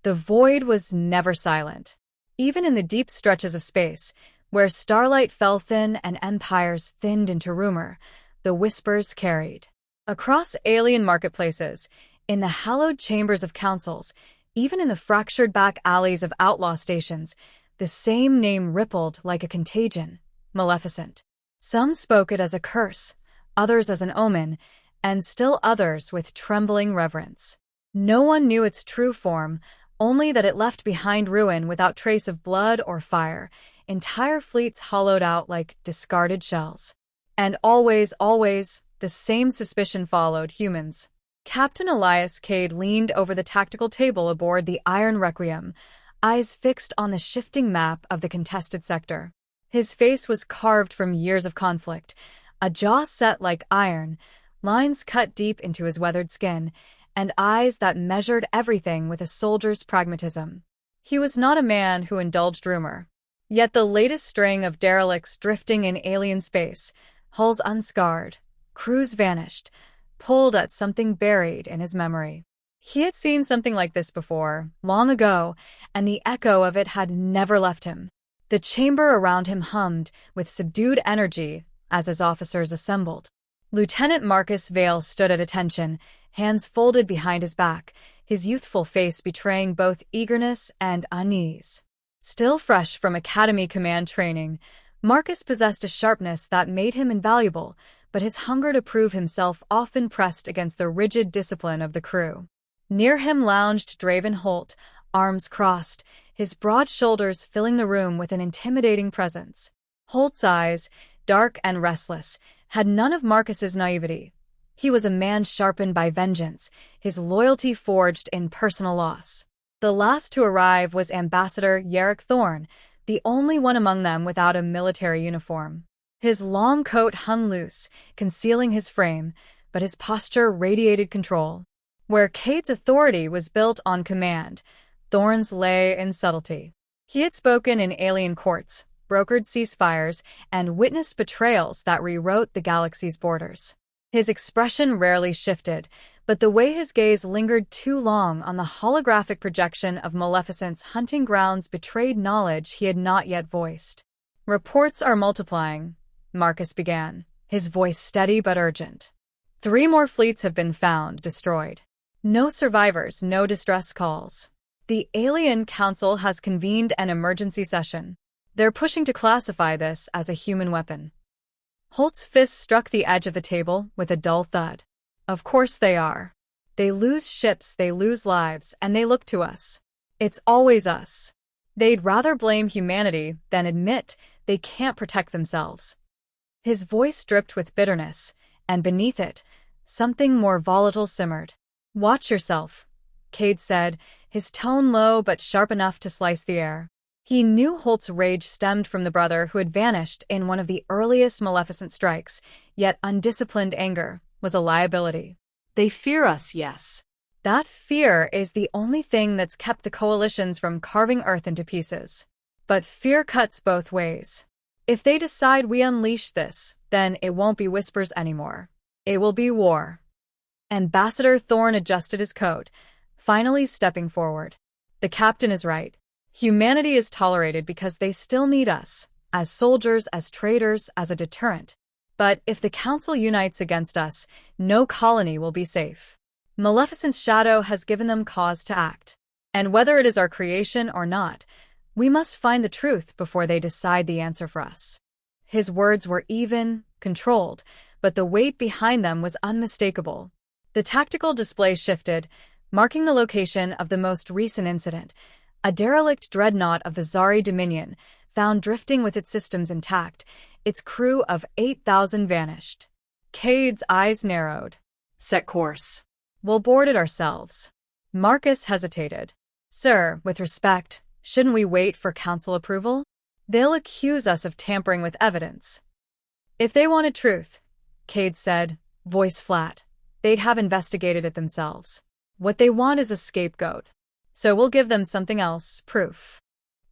The void was never silent. Even in the deep stretches of space, where starlight fell thin and empires thinned into rumor, the whispers carried. Across alien marketplaces, in the hallowed chambers of councils, even in the fractured back alleys of outlaw stations, the same name rippled like a contagion: Maleficent. Some spoke it as a curse, others as an omen, and still others with trembling reverence. No one knew its true form, only that it left behind ruin without trace of blood or fire, entire fleets hollowed out like discarded shells. And always, always, the same suspicion followed humans. Captain Elias Cade leaned over the tactical table aboard the Iron Requiem, eyes fixed on the shifting map of the contested sector. His face was carved from years of conflict, a jaw set like iron, lines cut deep into his weathered skin, and eyes that measured everything with a soldier's pragmatism. He was not a man who indulged rumor. Yet the latest string of derelicts drifting in alien space, hulls unscarred, crews vanished, pulled at something buried in his memory. He had seen something like this before, long ago, and the echo of it had never left him. The chamber around him hummed with subdued energy as his officers assembled. Lieutenant Marcus Vale stood at attention, hands folded behind his back, his youthful face betraying both eagerness and unease. Still fresh from academy command training, Marcus possessed a sharpness that made him invaluable, but his hunger to prove himself often pressed against the rigid discipline of the crew. Near him lounged Draven Holt, arms crossed, his broad shoulders filling the room with an intimidating presence. Holt's eyes, dark and restless, had none of Marcus's naivety. He was a man sharpened by vengeance, his loyalty forged in personal loss. The last to arrive was Ambassador Yerrick Thorne, the only one among them without a military uniform. His long coat hung loose, concealing his frame, but his posture radiated control. Where Cade's authority was built on command, Thorne's lay in subtlety. He had spoken in alien courts, brokered ceasefires, and witnessed betrayals that rewrote the galaxy's borders. His expression rarely shifted, but the way his gaze lingered too long on the holographic projection of Maleficent's hunting grounds betrayed knowledge he had not yet voiced. "Reports are multiplying," Marcus began, his voice steady but urgent. 3 more fleets have been found, destroyed. No survivors, no distress calls. The Alien Council has convened an emergency session. They're pushing to classify this as a human weapon. Holt's fist struck the edge of the table with a dull thud. Of course they are. They lose ships, they lose lives, and they look to us. It's always us. They'd rather blame humanity than admit they can't protect themselves. His voice dripped with bitterness, and beneath it, something more volatile simmered. "Watch yourself," Cade said, his tone low but sharp enough to slice the air. He knew Holt's rage stemmed from the brother who had vanished in one of the earliest Maleficent strikes, yet undisciplined anger was a liability. "They fear us, yes. That fear is the only thing that's kept the coalitions from carving Earth into pieces. But fear cuts both ways. If they decide we unleash this, then it won't be whispers anymore. It will be war." Ambassador Thorne adjusted his coat, finally stepping forward. "The captain is right. Humanity is tolerated because they still need us, as soldiers, as traitors, as a deterrent. But if the Council unites against us, no colony will be safe. Maleficent's shadow has given them cause to act. And whether it is our creation or not, we must find the truth before they decide the answer for us." His words were even, controlled, but the weight behind them was unmistakable. The tactical display shifted, marking the location of the most recent incident, a derelict dreadnought of the Zari Dominion, found drifting with its systems intact, its crew of 8,000 vanished. Cade's eyes narrowed. "Set course. We'll board it ourselves." Marcus hesitated. "Sir, with respect, shouldn't we wait for council approval? They'll accuse us of tampering with evidence." "If they wanted truth," Cade said, voice flat, "they'd have investigated it themselves. What they want is a scapegoat. So we'll give them something else, proof."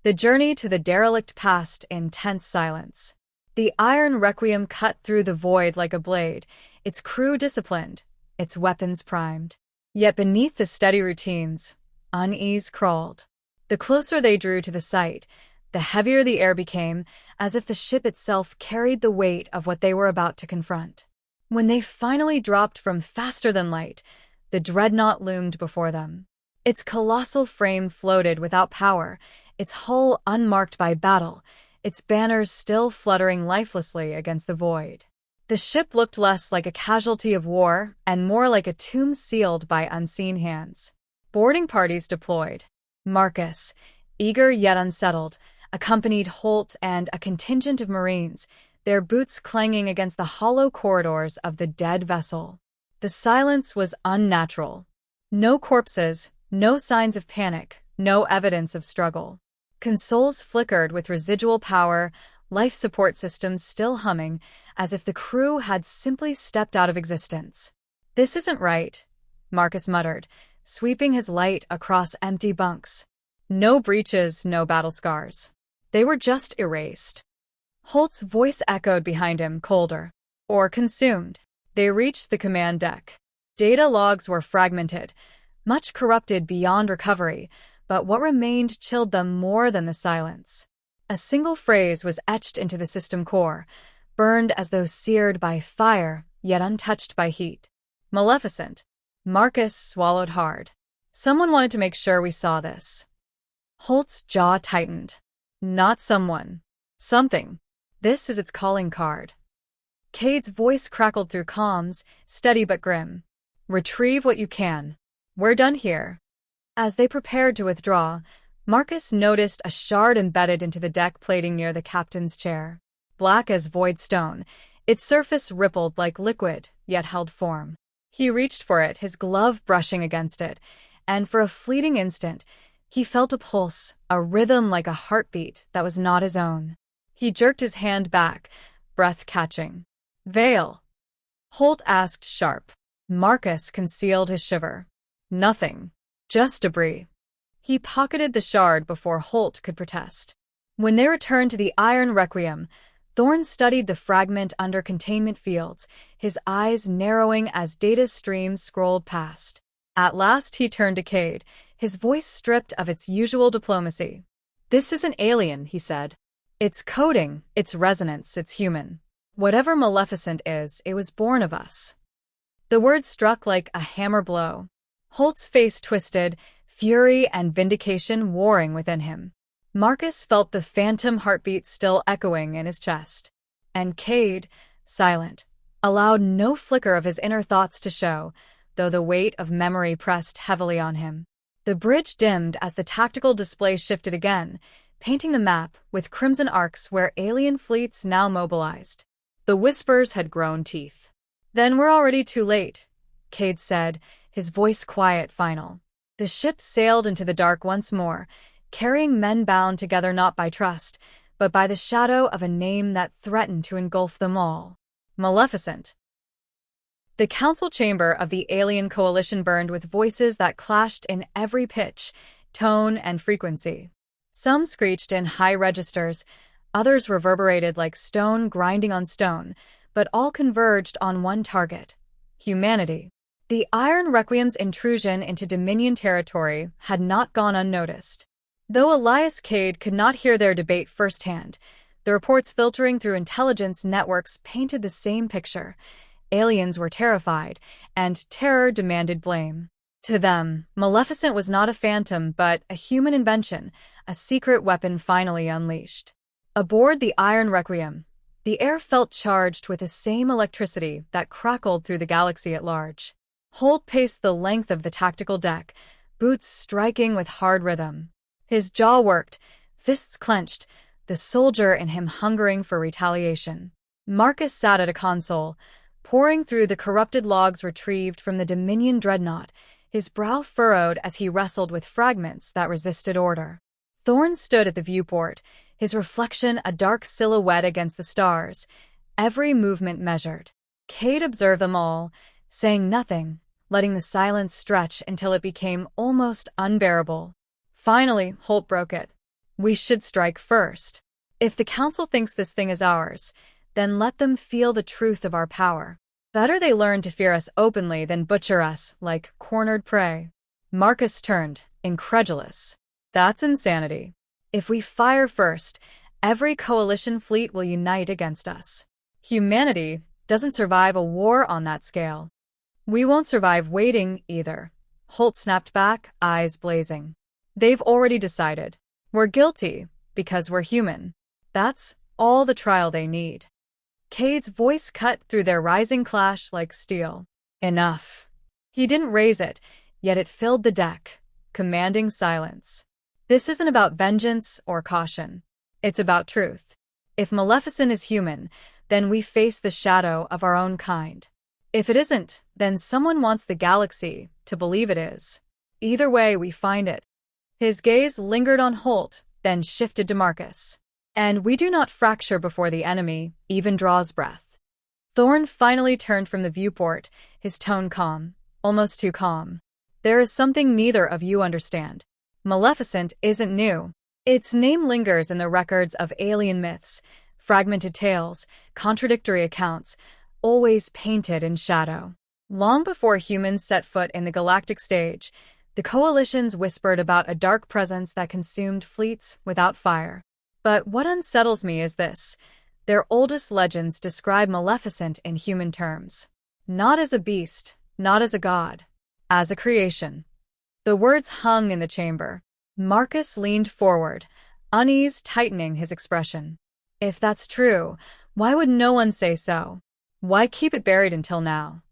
The journey to the derelict passed in tense silence. The Iron Requiem cut through the void like a blade, its crew disciplined, its weapons primed. Yet beneath the steady routines, Unease crawled. The closer they drew to the site, the heavier the air became, as if the ship itself carried the weight of what they were about to confront. When they finally dropped from faster than light, the dreadnought loomed before them. Its colossal frame floated without power, its hull unmarked by battle, its banners still fluttering lifelessly against the void. The ship looked less like a casualty of war and more like a tomb sealed by unseen hands. Boarding parties deployed. Marcus, eager yet unsettled, accompanied Holt and a contingent of Marines, their boots clanging against the hollow corridors of the dead vessel. The silence was unnatural. No corpses, no signs of panic, no evidence of struggle. Consoles flickered with residual power, life support systems still humming, as if the crew had simply stepped out of existence. "This isn't right," Marcus muttered, sweeping his light across empty bunks. No breaches, no battle scars. They were just erased. Holt's voice echoed behind him, colder. Or consumed. They reached the command deck. Data logs were fragmented, much corrupted beyond recovery, but what remained chilled them more than the silence. A single phrase was etched into the system core, burned as though seared by fire, yet untouched by heat. Maleficent. Marcus swallowed hard. Someone wanted to make sure we saw this. Holt's jaw tightened. Not someone. Something. This is its calling card. Cade's voice crackled through comms, steady but grim. Retrieve what you can. We're done here. As they prepared to withdraw, Marcus noticed a shard embedded into the deck plating near the captain's chair. Black as void stone, its surface rippled like liquid, yet held form. He reached for it, his glove brushing against it, and for a fleeting instant, he felt a pulse, a rhythm like a heartbeat that was not his own. He jerked his hand back, breath catching. "Veil?" Holt asked sharp. Marcus concealed his shiver. "Nothing. Just debris." He pocketed the shard before Holt could protest. When they returned to the Iron Requiem, Thorne studied the fragment under containment fields, his eyes narrowing as data streams scrolled past. At last he turned to Cade, his voice stripped of its usual diplomacy. "This isn't alien," he said. "It's coding, it's resonance, it's human. Whatever Maleficent is, it was born of us." The words struck like a hammer blow. Holt's face twisted, fury and vindication warring within him. Marcus felt the phantom heartbeat still echoing in his chest. And Cade, silent, allowed no flicker of his inner thoughts to show, though the weight of memory pressed heavily on him. The bridge dimmed as the tactical display shifted again, painting the map with crimson arcs where alien fleets now mobilized. The whispers had grown teeth. "Then we're already too late," Cade said, his voice quiet, final. The ship sailed into the dark once more, carrying men bound together not by trust, but by the shadow of a name that threatened to engulf them all. Maleficent. The council chamber of the alien coalition burned with voices that clashed in every pitch, tone, and frequency. Some screeched in high registers, others reverberated like stone grinding on stone, but all converged on one target: humanity. The Iron Requiem's intrusion into Dominion territory had not gone unnoticed. Though Elias Cade could not hear their debate firsthand, the reports filtering through intelligence networks painted the same picture. Aliens were terrified, and terror demanded blame. To them, Maleficent was not a phantom but a human invention, a secret weapon finally unleashed. Aboard the Iron Requiem, the air felt charged with the same electricity that crackled through the galaxy at large. Holt paced the length of the tactical deck, boots striking with hard rhythm. His jaw worked, fists clenched, the soldier in him hungering for retaliation. Marcus sat at a console, poring through the corrupted logs retrieved from the Dominion dreadnought, his brow furrowed as he wrestled with fragments that resisted order. Thorne stood at the viewport, his reflection a dark silhouette against the stars, every movement measured. Cade observed them all, saying nothing, letting the silence stretch until it became almost unbearable. Finally, Holt broke it. "We should strike first. If the council thinks this thing is ours, then let them feel the truth of our power. Better they learn to fear us openly than butcher us like cornered prey." Marcus turned, incredulous. That's insanity. If we fire first, every coalition fleet will unite against us. Humanity doesn't survive a war on that scale. We won't survive waiting either. Holt snapped back, eyes blazing. They've already decided. We're guilty because we're human. That's all the trial they need. Cade's voice cut through their rising clash like steel. Enough. He didn't raise it, yet it filled the deck, commanding silence. This isn't about vengeance or caution. It's about truth. If Maleficent is human, then we face the shadow of our own kind. If it isn't, then someone wants the galaxy to believe it is. Either way, we find it. His gaze lingered on Holt, then shifted to Marcus. And we do not fracture before the enemy even draws breath. Thorn finally turned from the viewport, his tone calm, almost too calm. There is something neither of you understand. Maleficent isn't new. Its name lingers in the records of alien myths, fragmented tales, contradictory accounts, always painted in shadow. Long before humans set foot in the galactic stage, the coalitions whispered about a dark presence that consumed fleets without fire. But what unsettles me is this. Their oldest legends describe Maleficent in human terms. Not as a beast, not as a god, as a creation. The words hung in the chamber. Marcus leaned forward, unease tightening his expression. If that's true, why would no one say so? Why keep it buried until now?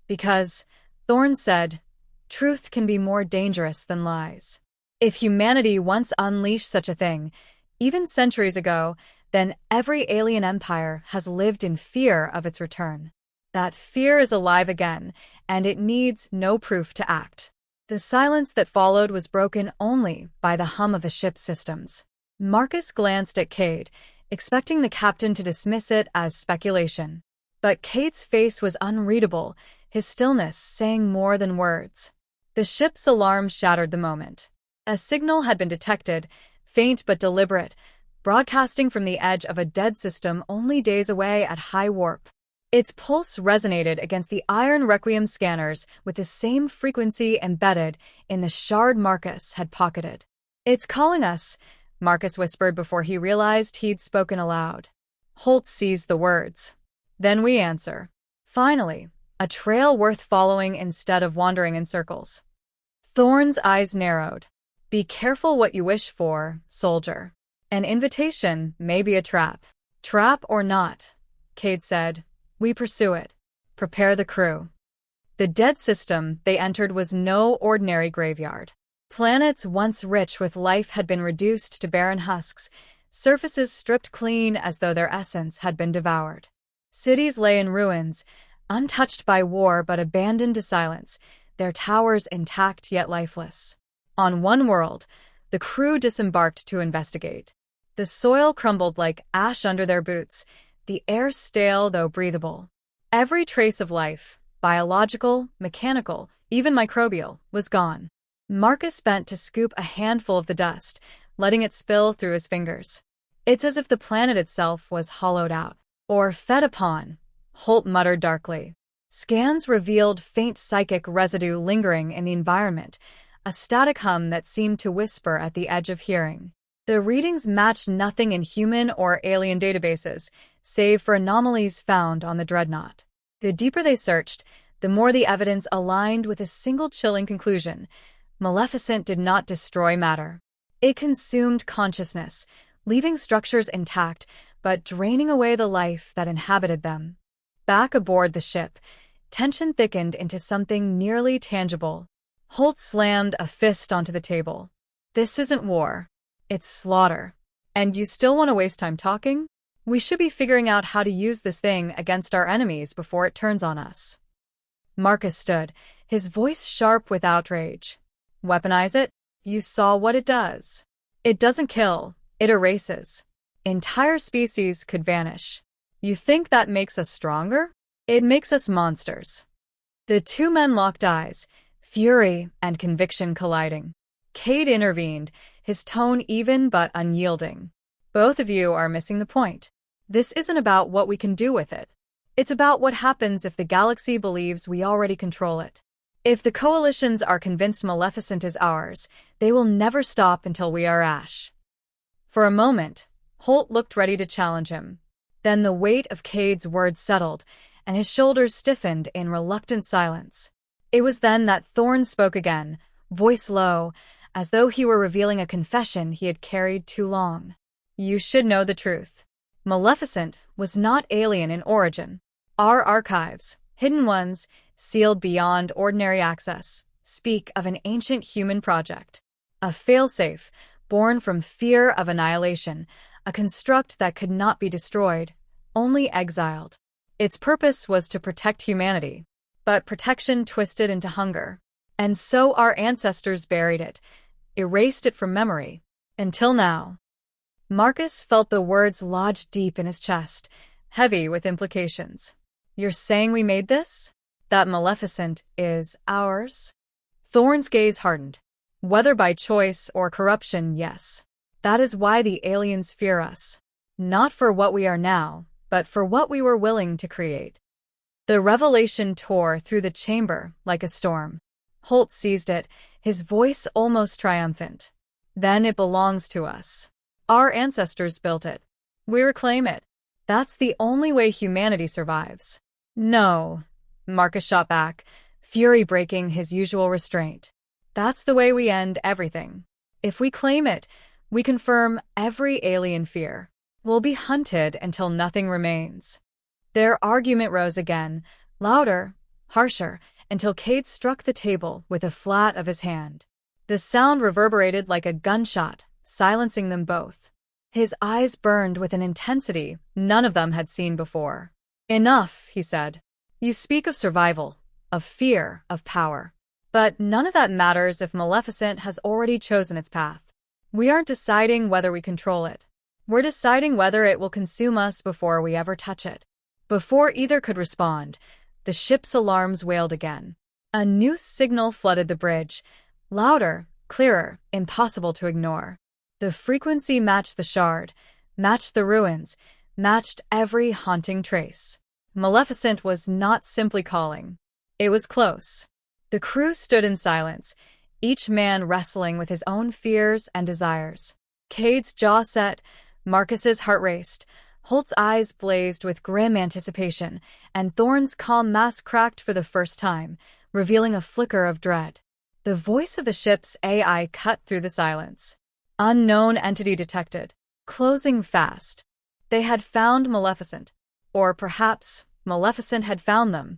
Because, Thorn said, truth can be more dangerous than lies. If humanity once unleashed such a thing, even centuries ago, then every alien empire has lived in fear of its return. That fear is alive again, and it needs no proof to act. The silence that followed was broken only by the hum of the ship's systems. Marcus glanced at Cade, expecting the captain to dismiss it as speculation. But Cade's face was unreadable, his stillness saying more than words. The ship's alarm shattered the moment. A signal had been detected, faint but deliberate, broadcasting from the edge of a dead system only days away at high warp. Its pulse resonated against the iron requiem scanners with the same frequency embedded in the shard Marcus had pocketed. It's calling us, Marcus whispered before he realized he'd spoken aloud. Holt seized the words. Then we answer. Finally, a trail worth following instead of wandering in circles. Thorn's eyes narrowed. Be careful what you wish for, soldier. An invitation may be a trap. Trap or not, Cade said. We pursue it. Prepare the crew. The dead system they entered was no ordinary graveyard. Planets once rich with life had been reduced to barren husks, surfaces stripped clean as though their essence had been devoured. Cities lay in ruins, untouched by war but abandoned to silence, their towers intact yet lifeless. On one world, the crew disembarked to investigate. The soil crumbled like ash under their boots, the air stale though breathable. Every trace of life, biological, mechanical, even microbial, was gone. Marcus bent to scoop a handful of the dust, letting it spill through his fingers. It's as if the planet itself was hollowed out, or fed upon, Holt muttered darkly. Scans revealed faint psychic residue lingering in the environment, a static hum that seemed to whisper at the edge of hearing. The readings matched nothing in human or alien databases, save for anomalies found on the Dreadnought. The deeper they searched, the more the evidence aligned with a single chilling conclusion. Maleficent did not destroy matter. It consumed consciousness, leaving structures intact, but draining away the life that inhabited them. Back aboard the ship, tension thickened into something nearly tangible. Holt slammed a fist onto the table. This isn't war. It's slaughter. And you still want to waste time talking? We should be figuring out how to use this thing against our enemies before it turns on us. Marcus stood, his voice sharp with outrage. Weaponize it? You saw what it does. It doesn't kill, it erases. Entire species could vanish. You think that makes us stronger? It makes us monsters. The two men locked eyes, fury and conviction colliding. Cade intervened, his tone even but unyielding. Both of you are missing the point. This isn't about what we can do with it. It's about what happens if the galaxy believes we already control it. If the coalitions are convinced Maleficent is ours, they will never stop until we are ash. For a moment, Holt looked ready to challenge him. Then the weight of Cade's words settled, and his shoulders stiffened in reluctant silence. It was then that Thorn spoke again, voice low, as though he were revealing a confession he had carried too long. You should know the truth. Maleficent was not alien in origin. Our archives, hidden ones, sealed beyond ordinary access, speak of an ancient human project. A failsafe, born from fear of annihilation, a construct that could not be destroyed, only exiled. Its purpose was to protect humanity, but protection twisted into hunger. And so our ancestors buried it, erased it from memory, until now. Marcus felt the words lodge deep in his chest, heavy with implications. You're saying we made this? That Maleficent is ours? Thorn's gaze hardened. Whether by choice or corruption, yes. That is why the aliens fear us. Not for what we are now, but for what we were willing to create. The revelation tore through the chamber like a storm. Holt seized it, his voice almost triumphant. Then it belongs to us. Our ancestors built it. We reclaim it. That's the only way humanity survives. No, Marcus shot back, fury breaking his usual restraint. That's the way we end everything. If we claim it, we confirm every alien fear. We'll be hunted until nothing remains. Their argument rose again, louder, harsher, until Cade struck the table with the flat of his hand. The sound reverberated like a gunshot, silencing them both. His eyes burned with an intensity none of them had seen before. Enough, he said. You speak of survival, of fear, of power. But none of that matters if Maleficent has already chosen its path. We aren't deciding whether we control it. We're deciding whether it will consume us before we ever touch it. Before either could respond, the ship's alarms wailed again. A new signal flooded the bridge, louder, clearer, impossible to ignore. The frequency matched the shard, matched the ruins, matched every haunting trace. Maleficent was not simply calling. It was close. The crew stood in silence, each man wrestling with his own fears and desires. Cade's jaw set, Marcus's heart raced, Holt's eyes blazed with grim anticipation, and Thorn's calm mask cracked for the first time, revealing a flicker of dread. The voice of the ship's AI cut through the silence. Unknown entity detected. Closing fast. They had found Maleficent. Or perhaps Maleficent had found them.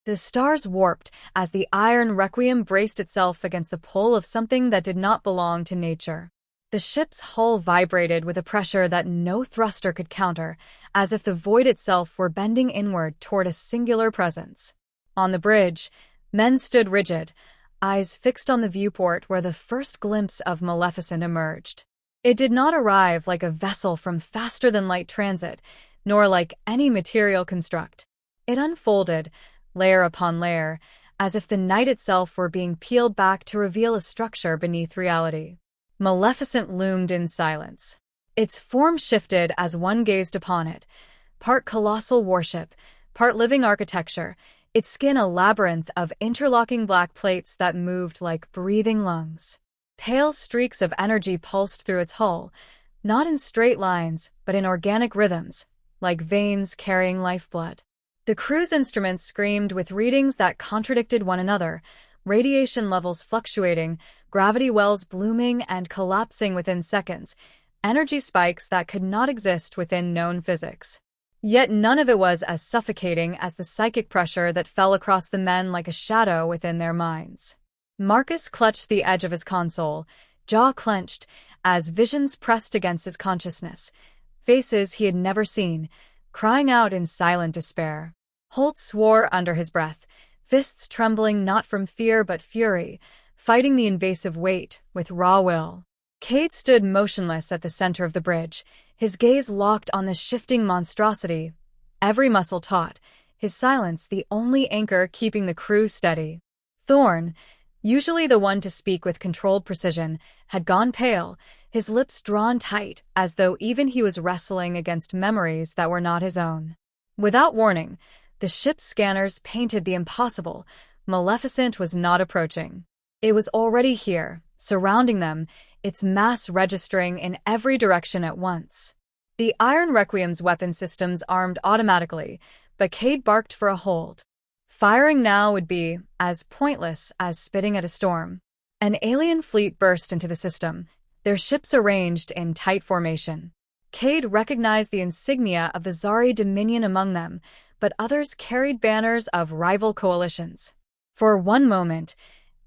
The stars warped as the iron requiem braced itself against the pull of something that did not belong to nature. The ship's hull vibrated with a pressure that no thruster could counter, as if the void itself were bending inward toward a singular presence. On the bridge, men stood rigid, eyes fixed on the viewport where the first glimpse of Maleficent emerged. It did not arrive like a vessel from faster-than-light transit, nor like any material construct. It unfolded, layer upon layer, as if the night itself were being peeled back to reveal a structure beneath reality. Maleficent loomed in silence. Its form shifted as one gazed upon it, part colossal worship, part living architecture, its skin a labyrinth of interlocking black plates that moved like breathing lungs. Pale streaks of energy pulsed through its hull, not in straight lines, but in organic rhythms, like veins carrying lifeblood. The crew's instruments screamed with readings that contradicted one another, radiation levels fluctuating, gravity wells blooming and collapsing within seconds, energy spikes that could not exist within known physics. Yet none of it was as suffocating as the psychic pressure that fell across the men like a shadow within their minds. Marcus clutched the edge of his console, jaw clenched, as visions pressed against his consciousness, faces he had never seen, crying out in silent despair. Holt swore under his breath, fists trembling not from fear but fury, fighting the invasive weight with raw will. Cade stood motionless at the center of the bridge, his gaze locked on the shifting monstrosity, every muscle taut, his silence the only anchor keeping the crew steady. Thorn, usually the one to speak with controlled precision, had gone pale, his lips drawn tight as though even he was wrestling against memories that were not his own. Without warning, the ship's scanners painted the impossible, Maleficent was not approaching. It was already here, surrounding them, its mass registering in every direction at once. The Iron Requiem's weapon systems armed automatically, but Cade barked for a hold. Firing now would be as pointless as spitting at a storm. An alien fleet burst into the system, their ships arranged in tight formation. Cade recognized the insignia of the Zari Dominion among them, but others carried banners of rival coalitions. For one moment,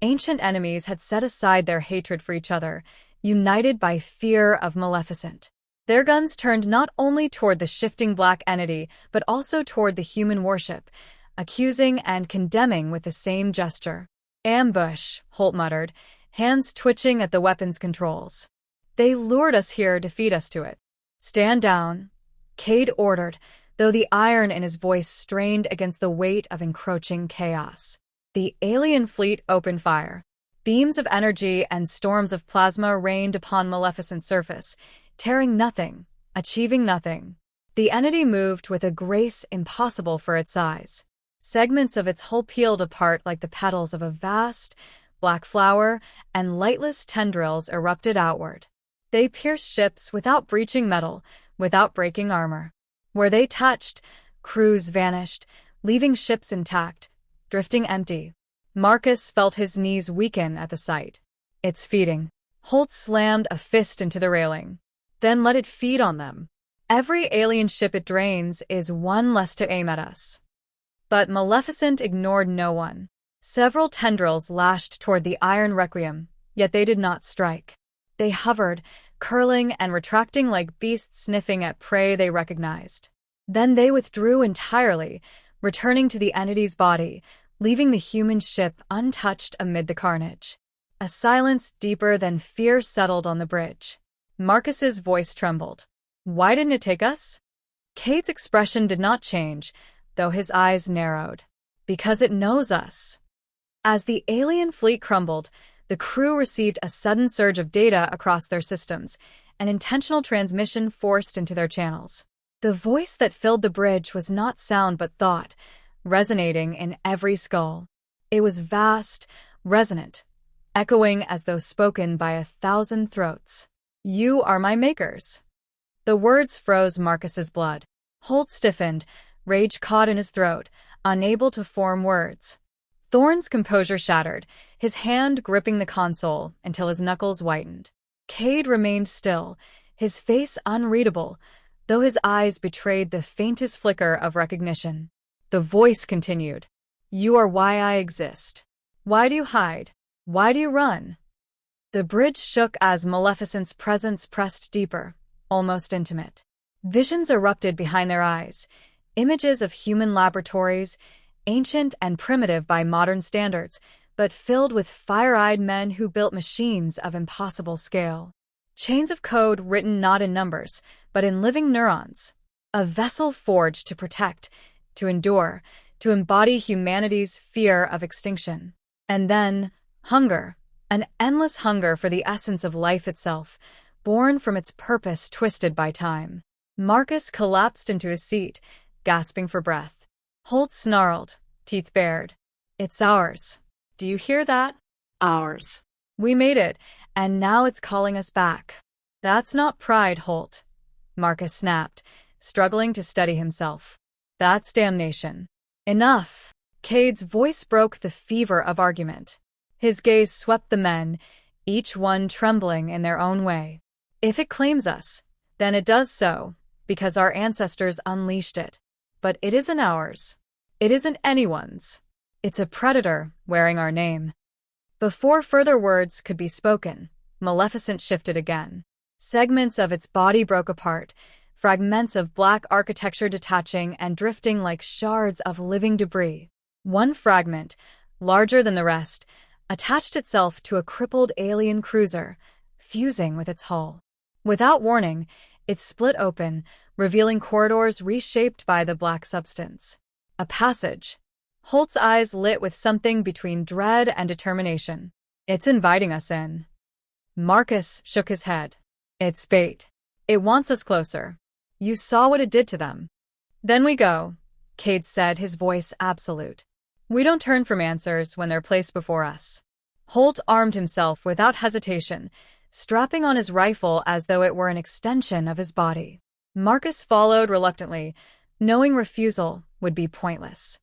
ancient enemies had set aside their hatred for each other, united by fear of Maleficent. Their guns turned not only toward the shifting black entity, but also toward the human worship, accusing and condemning with the same gesture. Ambush, Holt muttered, hands twitching at the weapon's controls. They lured us here to feed us to it. Stand down, Cade ordered, though the iron in his voice strained against the weight of encroaching chaos. The alien fleet opened fire. Beams of energy and storms of plasma rained upon Maleficent's surface, tearing nothing, achieving nothing. The entity moved with a grace impossible for its size. Segments of its hull peeled apart like the petals of a vast, black flower, and lightless tendrils erupted outward. They pierced ships without breaching metal, without breaking armor. Where they touched, crews vanished, leaving ships intact, drifting empty. Marcus felt his knees weaken at the sight. It's feeding. Holt slammed a fist into the railing. Then let it feed on them. Every alien ship it drains is one less to aim at us. But Maleficent ignored no one. Several tendrils lashed toward the Iron Requiem, yet they did not strike. They hovered, curling and retracting like beasts sniffing at prey they recognized. Then they withdrew entirely, returning to the entity's body, leaving the human ship untouched amid the carnage. A silence deeper than fear settled on the bridge. Marcus's voice trembled. Why didn't it take us? Cade's expression did not change, though his eyes narrowed. Because it knows us. As the alien fleet crumbled, the crew received a sudden surge of data across their systems, an intentional transmission forced into their channels. The voice that filled the bridge was not sound but thought, resonating in every skull. It was vast, resonant, echoing as though spoken by 1,000 throats. You are my makers. The words froze Marcus's blood. Holt stiffened, rage caught in his throat, unable to form words. Thorne's composure shattered, his hand gripping the console until his knuckles whitened. Cade remained still, his face unreadable, though his eyes betrayed the faintest flicker of recognition. The voice continued. You are why I exist. Why do you hide? Why do you run? The bridge shook as Maleficent's presence pressed deeper, almost intimate. Visions erupted behind their eyes, images of human laboratories, ancient and primitive by modern standards, but filled with fire-eyed men who built machines of impossible scale. Chains of code written not in numbers, but in living neurons. A vessel forged to protect, to endure, to embody humanity's fear of extinction. And then, hunger, an endless hunger for the essence of life itself, born from its purpose twisted by time. Marcus collapsed into his seat, gasping for breath. Holt snarled, teeth bared. It's ours. Do you hear that? Ours. We made it, and now it's calling us back. That's not pride, Holt, Marcus snapped, struggling to steady himself. That's damnation. Enough. Cade's voice broke the fever of argument. His gaze swept the men, each one trembling in their own way. If it claims us, then it does so, because our ancestors unleashed it. But it isn't ours. It isn't anyone's. It's a predator wearing our name. Before further words could be spoken, Maleficent shifted again. Segments of its body broke apart, fragments of black architecture detaching and drifting like shards of living debris. One fragment, larger than the rest, attached itself to a crippled alien cruiser, fusing with its hull. Without warning, it split open, revealing corridors reshaped by the black substance. A passage. Holt's eyes lit with something between dread and determination. It's inviting us in. Marcus shook his head. It's bait. It wants us closer. You saw what it did to them. Then we go, Cade said, his voice absolute. We don't turn from answers when they're placed before us. Holt armed himself without hesitation, strapping on his rifle as though it were an extension of his body. Marcus followed reluctantly, knowing refusal would be pointless.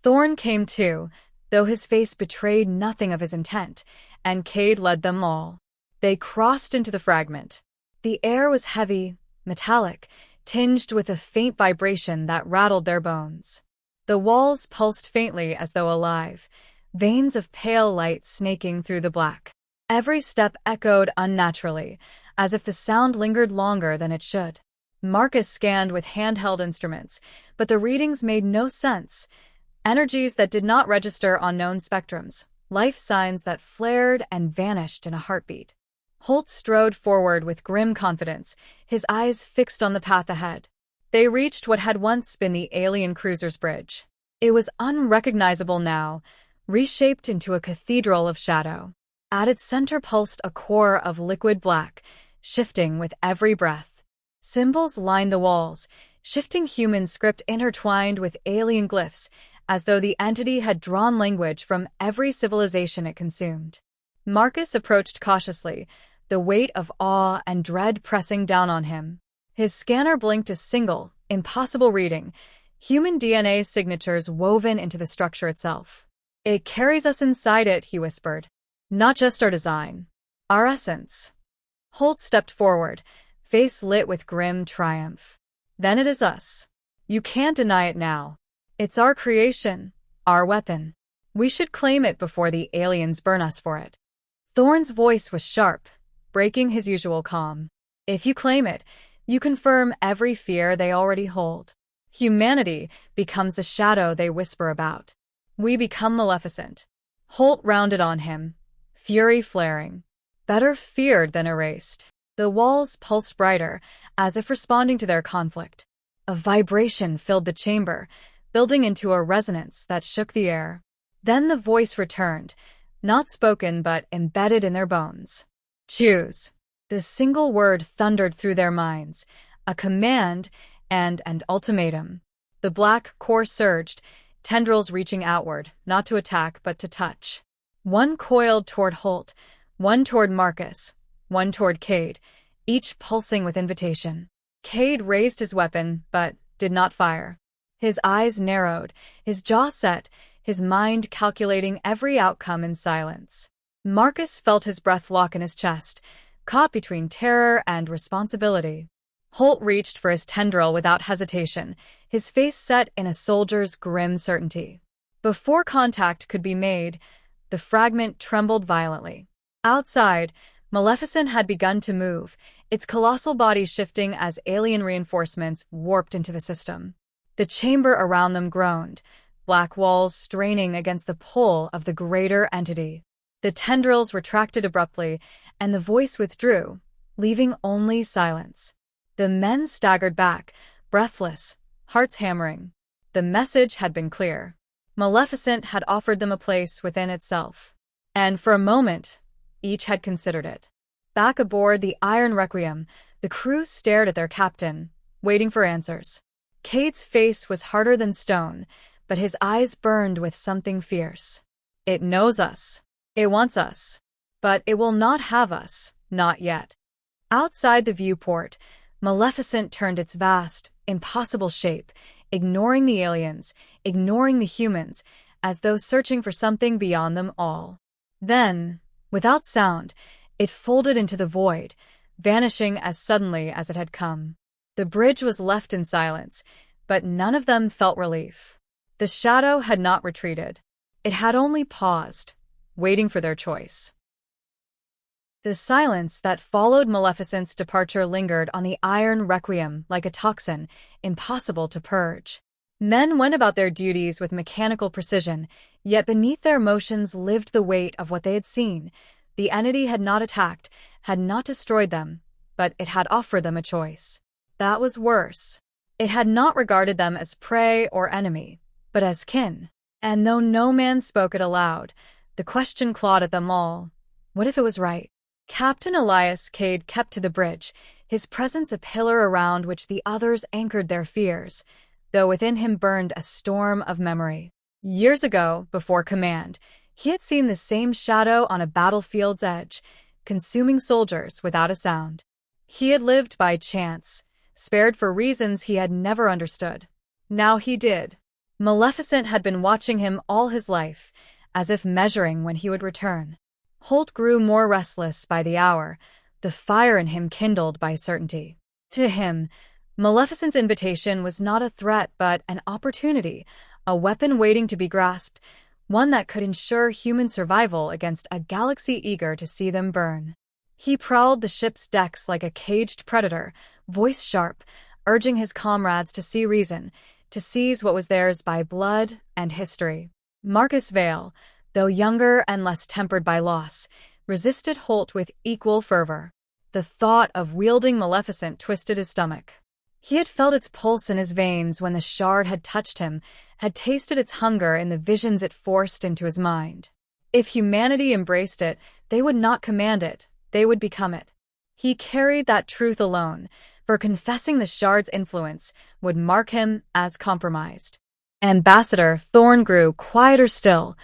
Thorn came too, though his face betrayed nothing of his intent, and Cade led them all. They crossed into the fragment. The air was heavy, metallic, tinged with a faint vibration that rattled their bones. The walls pulsed faintly as though alive, veins of pale light snaking through the black. Every step echoed unnaturally, as if the sound lingered longer than it should. Marcus scanned with handheld instruments, but the readings made no sense. Energies that did not register on known spectrums, life signs that flared and vanished in a heartbeat. Holt strode forward with grim confidence, his eyes fixed on the path ahead. They reached what had once been the alien cruiser's bridge. It was unrecognizable now, reshaped into a cathedral of shadow. At its center pulsed a core of liquid black, shifting with every breath. Symbols lined the walls, shifting human script intertwined with alien glyphs, as though the entity had drawn language from every civilization it consumed. Marcus approached cautiously, the weight of awe and dread pressing down on him. His scanner blinked a single, impossible reading, human DNA signatures woven into the structure itself. "It carries us inside it," he whispered. "Not just our design. Our essence." Holt stepped forward, face lit with grim triumph. "Then it is us. You can't deny it now. It's our creation, our weapon. We should claim it before the aliens burn us for it." Thorn's voice was sharp, breaking his usual calm. "If you claim it, you confirm every fear they already hold. Humanity becomes the shadow they whisper about. We become Maleficent." Holt rounded on him, fury flaring. Better feared than erased. The walls pulsed brighter, as if responding to their conflict. A vibration filled the chamber, building into a resonance that shook the air. Then the voice returned, not spoken but embedded in their bones. "Choose." The single word thundered through their minds, a command and an ultimatum. The black core surged, tendrils reaching outward, not to attack but to touch. One coiled toward Holt, one toward Marcus, one toward Cade, each pulsing with invitation. Cade raised his weapon, but did not fire. His eyes narrowed, his jaw set, his mind calculating every outcome in silence. Marcus felt his breath lock in his chest, caught between terror and responsibility. Holt reached for his tendril without hesitation, his face set in a soldier's grim certainty. Before contact could be made, the fragment trembled violently. Outside, Maleficent had begun to move, its colossal body shifting as alien reinforcements warped into the system. The chamber around them groaned, black walls straining against the pull of the greater entity. The tendrils retracted abruptly, and the voice withdrew, leaving only silence. The men staggered back, breathless, hearts hammering. The message had been clear. Maleficent had offered them a place within itself. And for a moment, each had considered it. Back aboard the Iron Requiem, the crew stared at their captain, waiting for answers. Cade's face was harder than stone, but his eyes burned with something fierce. "It knows us. It wants us. But it will not have us, not yet." Outside the viewport, Maleficent turned its vast, impossible shape, ignoring the aliens, ignoring the humans, as though searching for something beyond them all. Then, without sound, it folded into the void, vanishing as suddenly as it had come. The bridge was left in silence, but none of them felt relief. The shadow had not retreated. It had only paused, waiting for their choice. The silence that followed Maleficent's departure lingered on the Iron Requiem like a toxin, impossible to purge. Men went about their duties with mechanical precision, yet beneath their emotions lived the weight of what they had seen. The entity had not attacked, had not destroyed them, but it had offered them a choice. That was worse. It had not regarded them as prey or enemy, but as kin. And though no man spoke it aloud, the question clawed at them all. What if it was right? Captain Elias Cade kept to the bridge, his presence a pillar around which the others anchored their fears, though within him burned a storm of memory. Years ago, before command, he had seen the same shadow on a battlefield's edge, consuming soldiers without a sound. He had lived by chance, spared for reasons he had never understood. Now he did. Maleficent had been watching him all his life, as if measuring when he would return. Holt grew more restless by the hour, the fire in him kindled by certainty. To him, Maleficent's invitation was not a threat but an opportunity, a weapon waiting to be grasped, one that could ensure human survival against a galaxy eager to see them burn. He prowled the ship's decks like a caged predator, voice sharp, urging his comrades to see reason, to seize what was theirs by blood and history. Marcus Vale, though younger and less tempered by loss, resisted Holt with equal fervor. The thought of wielding Maleficent twisted his stomach. He had felt its pulse in his veins when the shard had touched him, had tasted its hunger in the visions it forced into his mind. If humanity embraced it, they would not command it, they would become it. He carried that truth alone, for confessing the shard's influence would mark him as compromised. Ambassador Thorn grew quieter still,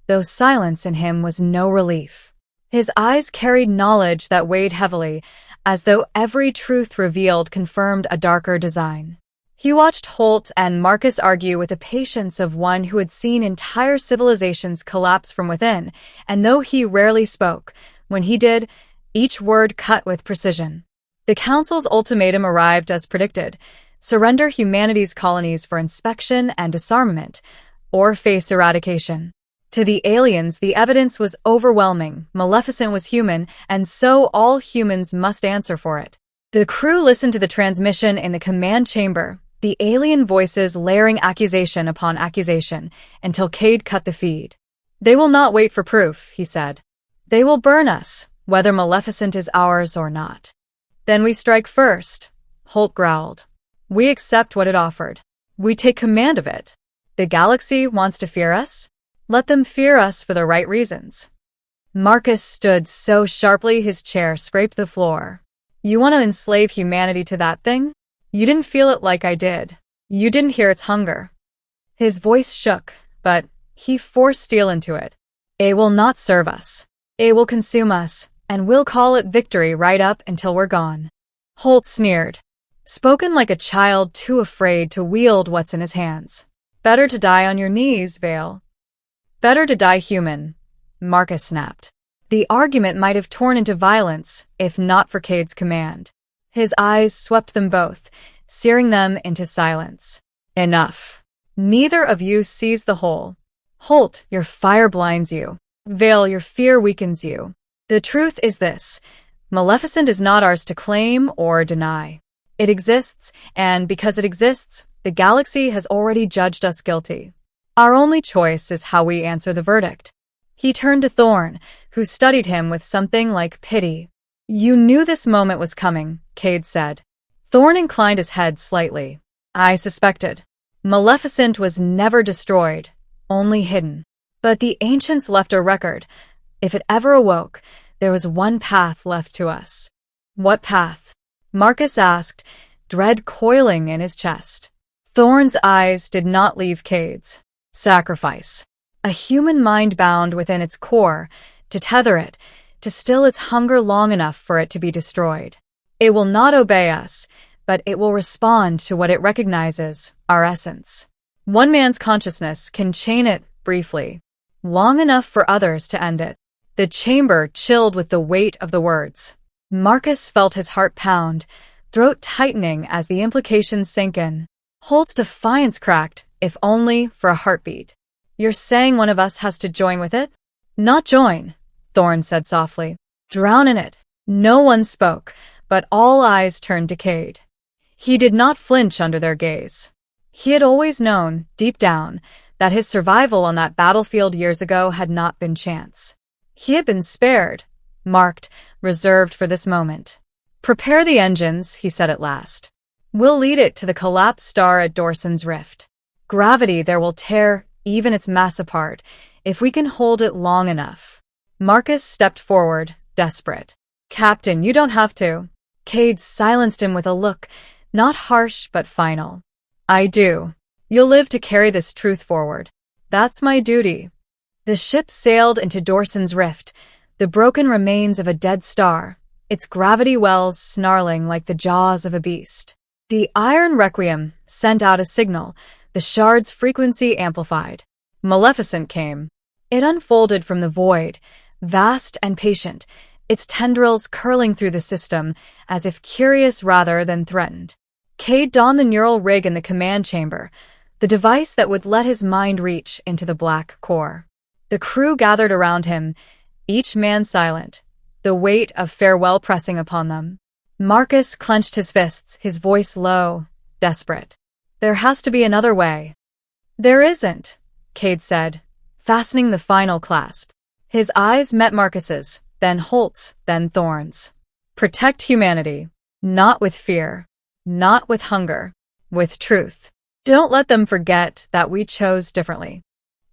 though silence in him was no relief. His eyes carried knowledge that weighed heavily, as though every truth revealed confirmed a darker design. He watched Holt and Marcus argue with the patience of one who had seen entire civilizations collapse from within, and though he rarely spoke, when he did, each word cut with precision. The Council's ultimatum arrived as predicted: surrender humanity's colonies for inspection and disarmament, or face eradication. To the aliens, the evidence was overwhelming. Maleficent was human, and so all humans must answer for it. The crew listened to the transmission in the command chamber, the alien voices layering accusation upon accusation, until Cade cut the feed. "They will not wait for proof," he said. "They will burn us, whether Maleficent is ours or not." "Then we strike first," Holt growled. "We accept what it offered. We take command of it. The galaxy wants to fear us? Let them fear us for the right reasons." Marcus stood so sharply his chair scraped the floor. "You want to enslave humanity to that thing? You didn't feel it like I did. You didn't hear its hunger." His voice shook, but he forced steel into it. "It will not serve us. It will consume us, and we'll call it victory right up until we're gone." Holt sneered. Spoken like a child too afraid to wield what's in his hands. "Better to die on your knees, Vale. Better to die human," Marcus snapped. The argument might have torn into violence, if not for Cade's command. His eyes swept them both, searing them into silence. "Enough. Neither of you sees the whole. Holt, your fire blinds you. Vale, your fear weakens you. The truth is this: Maleficent is not ours to claim or deny. It exists, and because it exists, the galaxy has already judged us guilty. Our only choice is how we answer the verdict." He turned to Thorn, who studied him with something like pity. "You knew this moment was coming," Cade said. Thorn inclined his head slightly. "I suspected. Maleficent was never destroyed, only hidden. But the ancients left a record. If it ever awoke, there was one path left to us." "What path?" Marcus asked, dread coiling in his chest. Thorn's eyes did not leave Cade's. "Sacrifice. A human mind bound within its core, to tether it, to still its hunger long enough for it to be destroyed. It will not obey us, but it will respond to what it recognizes, our essence. One man's consciousness can chain it briefly, long enough for others to end it." The chamber chilled with the weight of the words. Marcus felt his heart pound, throat tightening as the implications sank in. Holt's defiance cracked, if only for a heartbeat. "You're saying one of us has to join with it?" "Not join," Thorn said softly. "Drown in it." No one spoke, but all eyes turned to Cade. He did not flinch under their gaze. He had always known, deep down, that his survival on that battlefield years ago had not been chance. He had been spared, marked, reserved for this moment. "Prepare the engines," he said at last. "We'll lead it to the collapsed star at Dorson's Rift. Gravity there will tear even its mass apart, if we can hold it long enough." Marcus stepped forward, desperate. "Captain, you don't have to." Cade silenced him with a look, not harsh but final. "I do. You'll live to carry this truth forward. That's my duty. The ship sailed into Dorson's Rift, the broken remains of a dead star, its gravity wells snarling like the jaws of a beast. The Iron Requiem sent out a signal, the shard's frequency amplified. Maleficent came. It unfolded from the void, vast and patient, its tendrils curling through the system as if curious rather than threatened. Cade donned the neural rig in the command chamber, the device that would let his mind reach into the black core. The crew gathered around him, each man silent, the weight of farewell pressing upon them. Marcus clenched his fists, his voice low, desperate. There has to be another way. There isn't, Cade said, fastening the final clasp. His eyes met Marcus's, then Holt's, then Thorne's. Protect humanity. Not with fear. Not with hunger. With truth. Don't let them forget that we chose differently.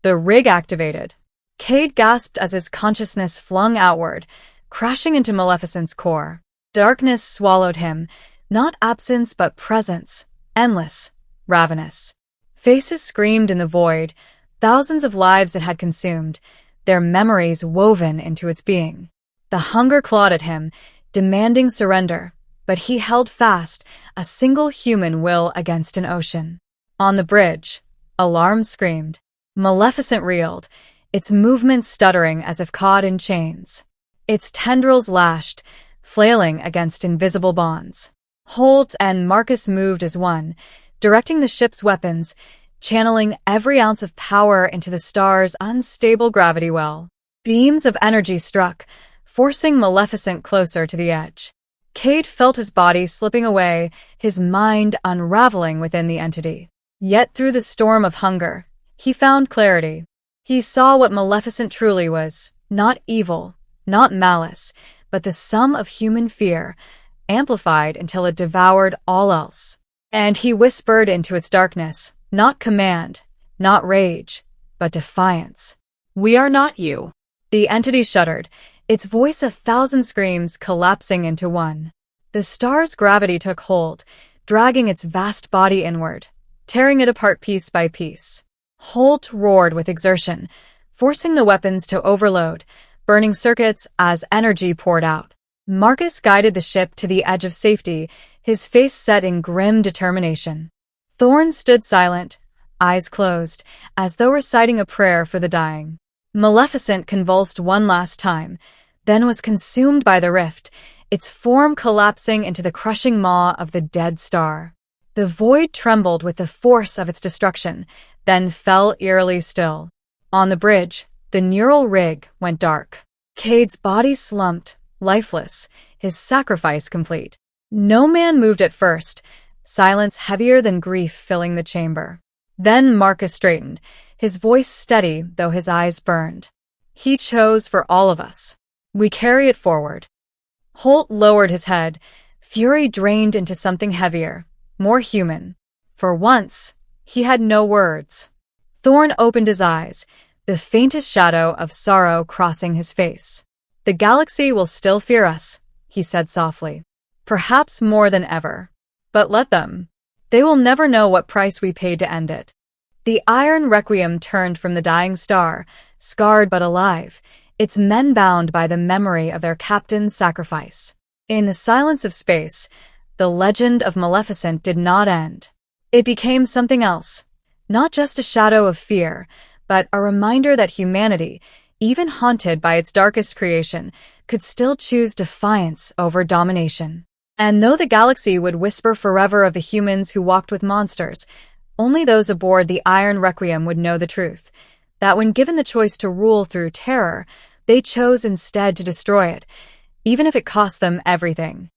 The rig activated. Cade gasped as his consciousness flung outward, crashing into Maleficent's core. Darkness swallowed him, not absence but presence, endless, ravenous. Faces screamed in the void, thousands of lives it had consumed, their memories woven into its being. The hunger clawed at him, demanding surrender, but he held fast, a single human will against an ocean. On the bridge, alarm screamed. Maleficent reeled, its movements stuttering as if caught in chains. Its tendrils lashed, flailing against invisible bonds. Holt and Marcus moved as one, directing the ship's weapons, channeling every ounce of power into the star's unstable gravity well. Beams of energy struck, forcing Maleficent closer to the edge. Cade felt his body slipping away, his mind unraveling within the entity. Yet through the storm of hunger, he found clarity. He saw what Maleficent truly was, not evil, not malice, but the sum of human fear, amplified until it devoured all else. And he whispered into its darkness, not command, not rage, but defiance. We are not you. The entity shuddered, its voice 1,000 screams collapsing into one. The star's gravity took hold, dragging its vast body inward, tearing it apart piece by piece. Holt roared with exertion, forcing the weapons to overload, burning circuits as energy poured out. Marcus guided the ship to the edge of safety, his face set in grim determination. Thorne stood silent, eyes closed, as though reciting a prayer for the dying. Maleficent convulsed one last time, then was consumed by the rift, its form collapsing into the crushing maw of the dead star. The void trembled with the force of its destruction, then fell eerily still. On the bridge, the neural rig went dark. Cade's body slumped, lifeless, his sacrifice complete. No man moved at first, silence heavier than grief filling the chamber. Then Marcus straightened, his voice steady though his eyes burned. He chose for all of us. We carry it forward. Holt lowered his head, fury drained into something heavier, more human. For once, he had no words. Thorne opened his eyes, the faintest shadow of sorrow crossing his face. The galaxy will still fear us, he said softly. Perhaps more than ever. But let them. They will never know what price we paid to end it. The Iron Requiem turned from the dying star, scarred but alive, its men bound by the memory of their captain's sacrifice. In the silence of space, the legend of Maleficent did not end. It became something else, not just a shadow of fear, but a reminder that humanity, even haunted by its darkest creation, could still choose defiance over domination. And though the galaxy would whisper forever of the humans who walked with monsters, only those aboard the Iron Requiem would know the truth, that when given the choice to rule through terror, they chose instead to destroy it, even if it cost them everything.